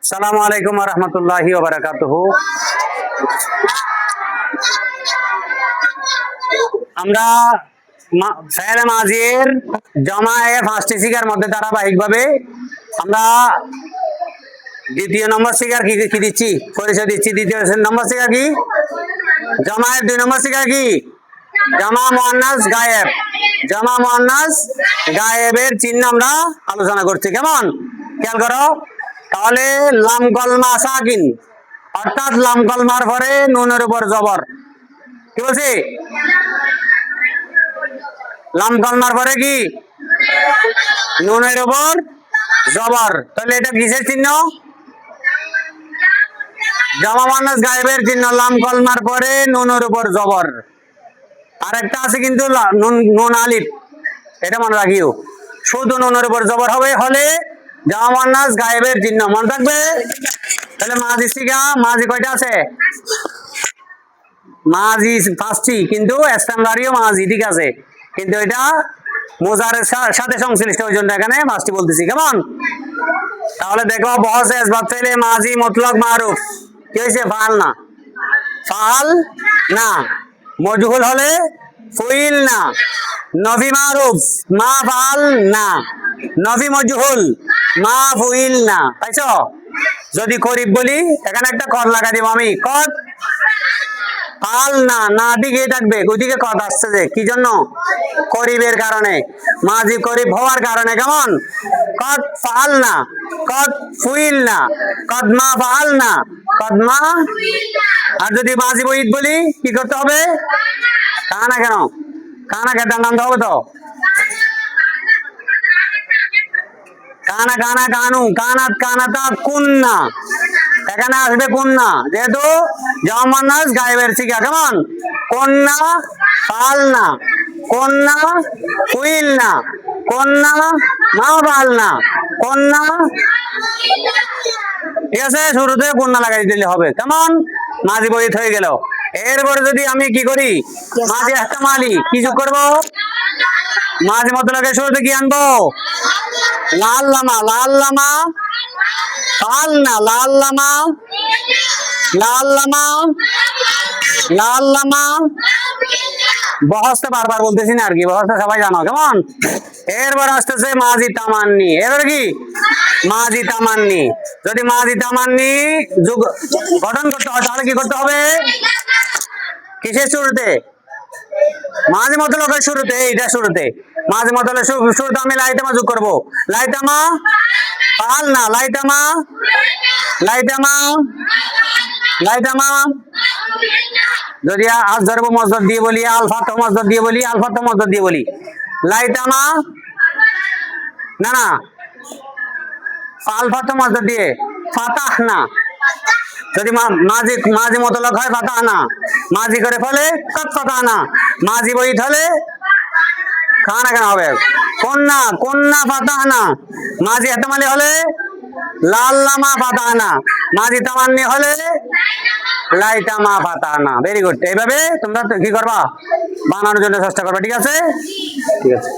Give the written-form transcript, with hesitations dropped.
আসসালামু আলাইকুম ওয়া রাহমাতুল্লাহি ওয়া বারাকাতুহু। আমরা ফাইল মাজির জমায়ে ফার্স্ট সিগার মধ্যে ধারাবাহিকভাবে আমরা দ্বিতীয় নম্বর সিগার কি দিচ্ছি, পরিচয় দিচ্ছি। দ্বিতীয় নম্বর সিগার কি? জমায়ের 2 নম্বর সিগার কি? জামা মুয়ান্নাস গায়েব। জামা মুয়ান্নাস গায়েবের চিহ্ন আমরা আলোচনা করছি। কেমন খেয়াল করো তাহলে, লাম কলমা সাকিন অর্থাৎ লাম কলমার পরে নুনের উপর জবর। কি বলছি? লাম কলমার পরে কি? নুনের উপর জবর। তাহলে এটা কিসের চিহ্ন? জামা মুয়ান্নাস গায়েবের চিহ্ন, লাম কলমার পরে নুনের উপর জবর। আরেকটা আছে কিন্তু নুন আলিফ, এটা মনে রাখিও। শুধু নুনের উপর জবর হবে হলে জামা মুয়ান্নাস গায়েবের চিহ্ন, মনে থাকবে। তাহলে মাজি সিগা, মাজি কয়টা আছে? মাজি 5টি, কিন্তু ইস্তেমরারিও মাজি, ঠিক আছে, কিন্তু এটা মুজারের সাথে সংশ্লিষ্ট, ওই জন্য এখানে 5টি বলতেছি। কেমন? তাহলে দেখো, বহস আসবাব ফেলে মাজি মুতলক মারুফ কি হয়েছে? ফাল না। ফাল না। মজহুল হলে ফুইল না। নফি মারুফ মা ফাল না। নফি মজহুল মা ফুইল না। পাইছো? যদি করিব বলি, এখানে একটা কদ লাগা দিব আমি। কদ ফাল না, না দিকে থাকবে, ওইদিকে কদ আসছে যে কি জন্য? করিবের কারণে, মাজি করিব হওয়ার কারণে। কেমন? কদ ফাল না, কদ ফুইল না, কদ মা ফাল না, কদ মা। আর যদি মাজি বইদ বলি কি করতে হবে? কানা কেন? কানা কে টানতে হবে তো। কানা কানা কানু, কানাত কানাতা কুন্না, এখানে আসবে কুন্না, যেহেতু জামা মুয়ান্নাস গায়েবের সিগা। কেমন? কন্যা ফাল না, কন্যা ফুইল না, কন্যা মা ফাল না, কন্যা। ঠিক আছে, শুরুতে কন্যা লাগাই দিলে হবে। কেমন? মাঝি বইত হয়ে গেল। এরপরে যদি আমি কি করি, মাঝি একটা মালি কি যোগ করবো? মাঝি মতলবের শুরুতে কি আনবো? লাল লামা, লাল লামা ফাল না, লাল লামা, লাল লামা, লাল লামা। বহসটা বারবার বলতেছি না আর কি, বহসটা সবাই জানো। কেমন? এরপর আসতেছে মাজি তামান্নি। এবার কি? মাজি তামান্নি। যদি মাজি তামান্নি যোগ গঠন করতে হয় তাহলে কি করতে হবে? কিসের শুরুতে? মাঝি মতলবের শুরুতে, এইটা শুরুতে। মাঝি মতলবের শুরুতে আমি লাইতামা যোগ করবো। লাইতামা ফাল না, লাইতামা, লাইতামা, লাইতামা। যদি আজ ধরবো মসদর দিয়ে বলি, আলফা তো মসদর দিয়ে বলি, আলফা তো মসদর দিয়ে বলি। লাইতামা না, না, আলফা তো মসদর দিয়ে ফাতাহ না। যদি মাঝি মাঝি মতলব হয় ফাতাহ না, মাঝি করে ফলে কত ফাতাহ না। মাঝি বইত হলে খানা কেন হবে? কন্যা, কন্যা ফাতাহ না। মাঝি এহতেমালি হলে লাল লামা ফাতাহ না। মাঝি তামান্নি হলে লাইতামা ফাতাহ না। Very good. এইভাবে তোমরা কি করবা? বানানোর জন্য চেষ্টা করবা। ঠিক আছে, ঠিক আছে।